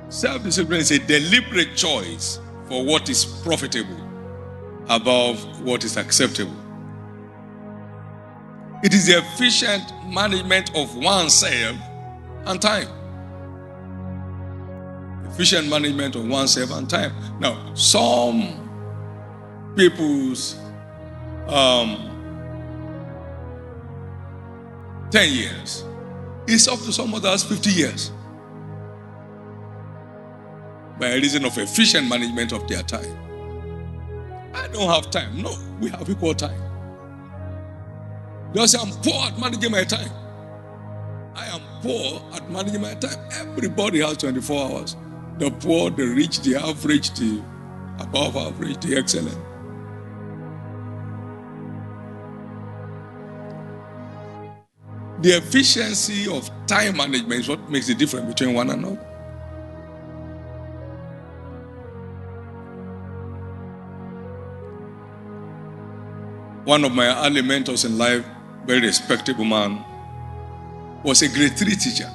Self-discipline is a deliberate choice for what is profitable above what is acceptable. It is the efficient management of oneself and time. Efficient management of oneself and time. Now, some people's 10 years is up to some others 50 years by reason of efficient management of their time. I don't have time. No, we have equal time. Don't say I'm poor at managing my time. I am poor at managing my time. Everybody has 24 hours. The poor, the rich, the average, the above average, the excellent. The efficiency of time management is what makes the difference between one another. One of my early mentors in life, very respectable man, was a grade 3 teacher.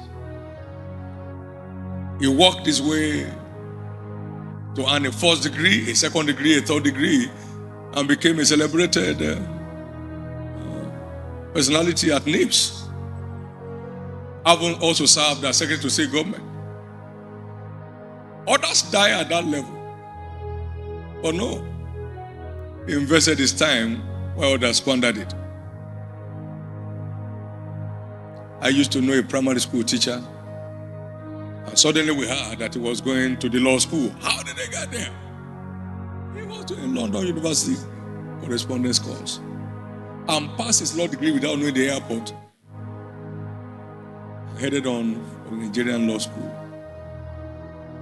He worked his way to earn a first degree, a second degree, a third degree, and became a celebrated personality at NIPS. Having also served as Secretary to State Government. Others die at that level. But no, he invested his time while others squandered it. I used to know a primary school teacher, and suddenly we heard that he was going to the law school. How did they get there? He was in London University correspondence course and passed his law degree without knowing the airport. Headed on for the Nigerian law school.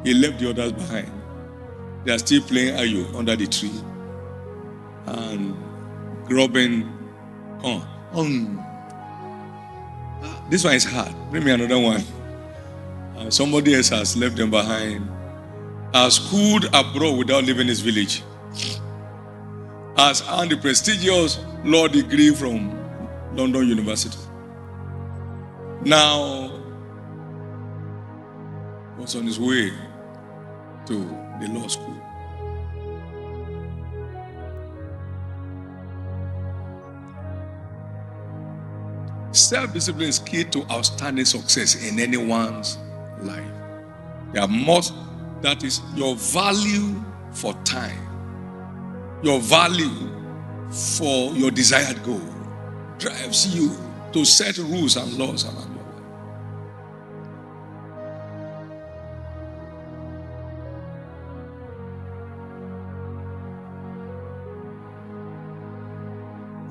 He left the others behind. They are still playing ayo under the tree and grubbing This one is hard. Bring me another one. Somebody else has left them behind. Has schooled abroad without leaving his village. Has earned the prestigious law degree from London University. Now was on his way to the law school. Self-discipline is key to outstanding success in anyone's life. That is your value for time, your value for your desired goal drives you to set rules and laws around your life.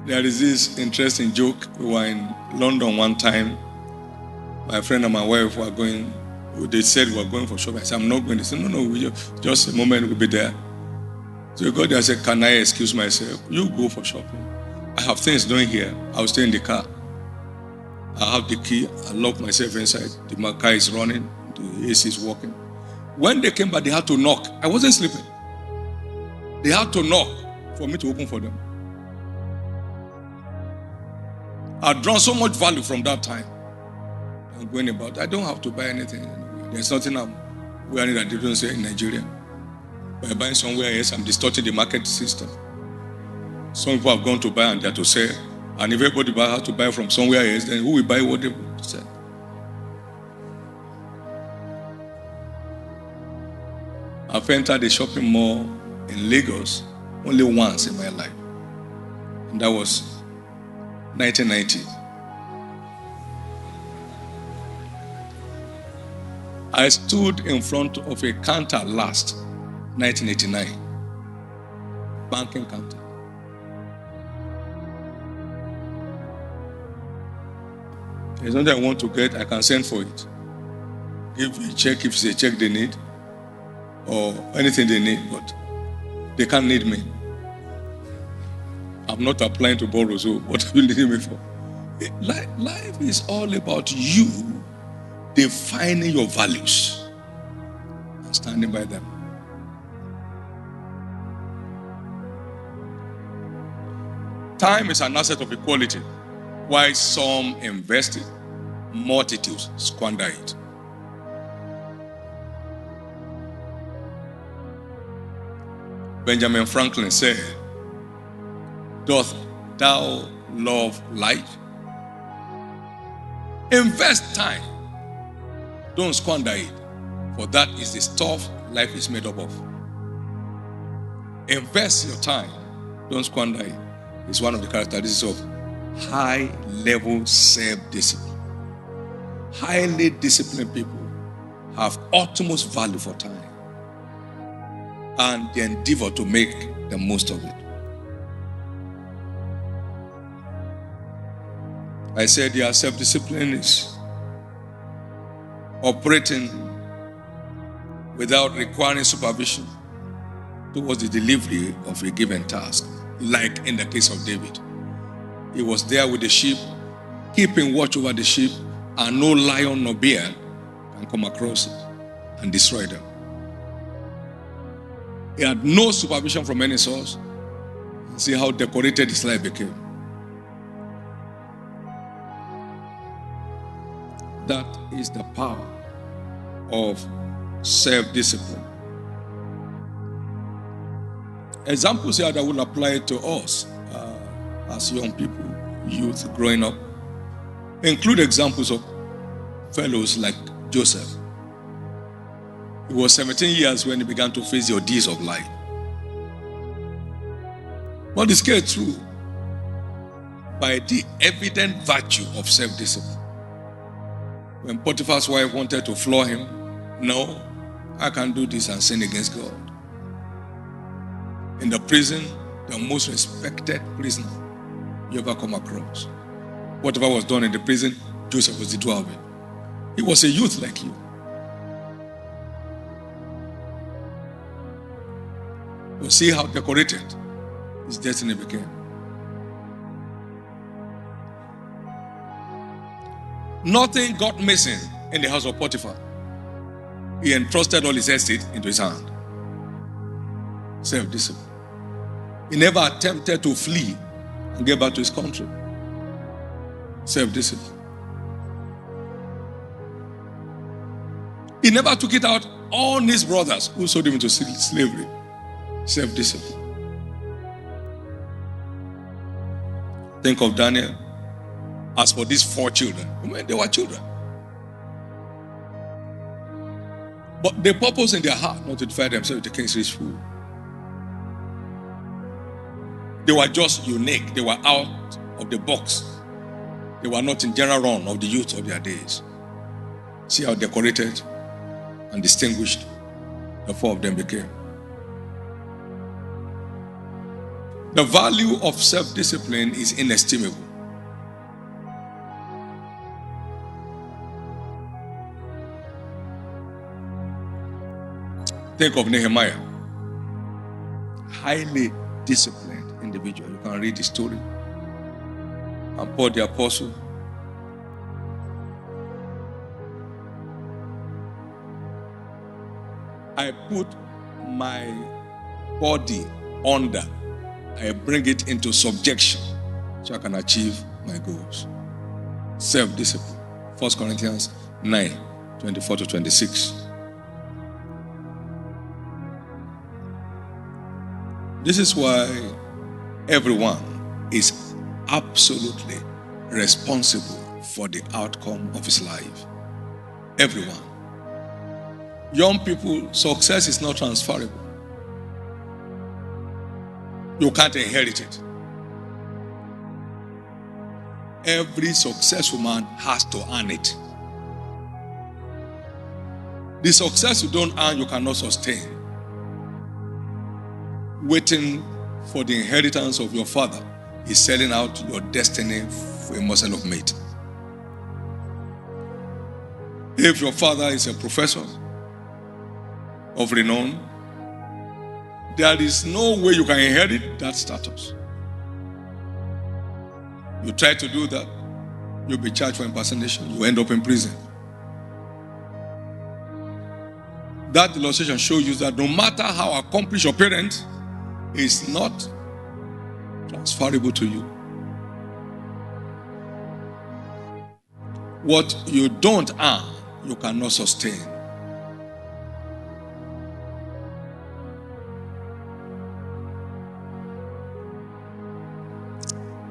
There is this interesting joke. We were in London one time. My friend and my wife were going, they said we were going for shopping. I said, I'm not going. They said, no, just a moment, we'll be there. So we got there and said, can I excuse myself? You go for shopping. I have things doing here. I'll stay in the car. I have the key. I lock myself inside. The car is running. The AC is working. When they came back, they had to knock. I wasn't sleeping. They had to knock for me to open for them. I've drawn so much value from that time. I'm going about. I don't have to buy anything. There's nothing I'm wearing that they don't say in Nigeria. By buying somewhere else, I'm distorting the market system. Some people have gone to buy and they're to sell. And if everybody has to buy from somewhere else, then who will buy what they sell? I've entered a shopping mall in Lagos only once in my life. And that was 1990. I stood in front of a counter last, 1989. Banking counter. There's something I want to get, I can send for it. Give a check if it's a check they need, or anything they need, but they can't need me. I'm not applying to borrow, so what are you needing me for? Life is all about you defining your values and standing by them. Time is an asset of equality. While some invest it, multitudes squander it. Benjamin Franklin said, "Doth thou love life? Invest time. Don't squander it, for that is the stuff life is made up of." Invest your time. Don't squander it. It's one of the characteristics of high-level self-discipline. Highly disciplined people have utmost value for time and they endeavor to make the most of it. I said their self-discipline is operating without requiring supervision towards the delivery of a given task, like in the case of David. He was there with the sheep, keeping watch over the sheep, and no lion nor bear can come across it and destroy them. He had no supervision from any source. See how decorated his life became. That is the power of self-discipline. Examples here that will apply to us as young people, youth growing up, include examples of fellows like Joseph. He was 17 years when he began to face the ordeals of life. But he scaled through by the evident virtue of self-discipline. When Potiphar's wife wanted to floor him, "No, I can't do this and sin against God." In the prison, the most respected prisoner you ever come across. Whatever was done in the prison, Joseph was the doer of it. He was a youth like you. You see how decorated his destiny became. Nothing got missing in the house of Potiphar. He entrusted all his estate into his hand. Self-discipline. He never attempted to flee and get back to his country. Self-discipline. He never took it out on his brothers who sold him into slavery. Self-discipline. Think of Daniel. As for these 4 children, they were children. But they purpose in their heart not to defile themselves with the king's rich food. They were just unique. They were out of the box. They were not in general run of the youth of their days. See how decorated and distinguished the 4 of them became. The value of self-discipline is inestimable. Think of Nehemiah. Highly disciplined individual. You can read the story. And Paul the apostle. I put my body under. I bring it into subjection so I can achieve my goals. Self-discipline. 1 Corinthians 9, 24 to 26. This is why everyone is absolutely responsible for the outcome of his life. Everyone. Young people, success is not transferable. You can't inherit it. Every successful man has to earn it. The success you don't earn, you cannot sustain. Waiting for the inheritance of your father is selling out your destiny for a morsel of meat. If your father is a professor of renown, there is no way you can inherit that status. You try to do that, you'll be charged for impersonation, you end up in prison. That illustration shows you that no matter how accomplished your parent is not transferable to you. What you don't earn, you cannot sustain.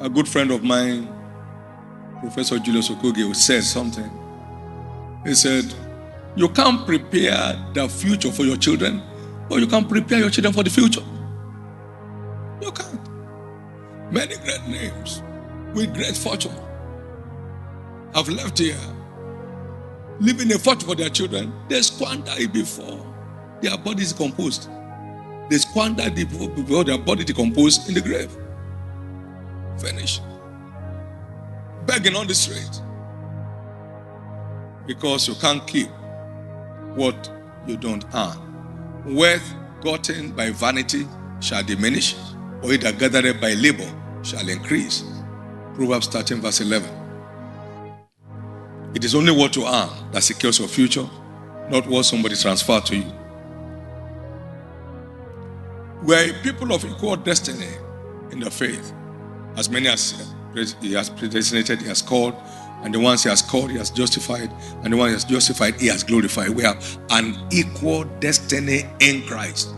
A good friend of mine, Professor Julius Okoge, said something. He said, you can't prepare the future for your children, but you can prepare your children for the future. You can't. Many great names with great fortune have left here, leaving a fortune for their children. They squander it before their body is decomposed. They squander it before their body decomposed in the grave. Finish. Begging on the street. Because you can't keep what you don't earn. Wealth gotten by vanity shall diminish, or it that gathered by labor shall increase. Proverbs 13 verse 11. It is only what you earn that secures your future, not what somebody transferred to you. We are a people of equal destiny in the faith. As many as he has predestinated, he has called, and the ones he has called, he has justified, and the ones he has justified, he has glorified. We have an equal destiny in Christ.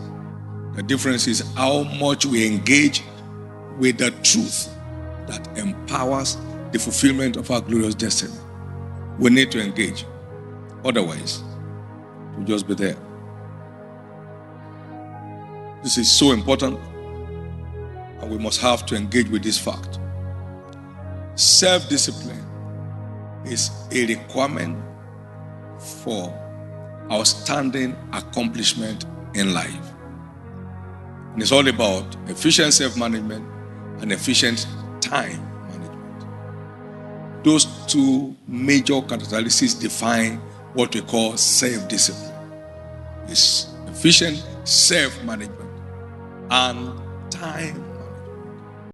The difference is how much we engage with the truth that empowers the fulfillment of our glorious destiny. We need to engage. Otherwise, we'll just be there. This is so important, and we must have to engage with this fact. Self-discipline is a requirement for outstanding accomplishment in life. And it's all about efficient self-management and efficient time management. Those two major characteristics define what we call self-discipline. It's efficient self-management and time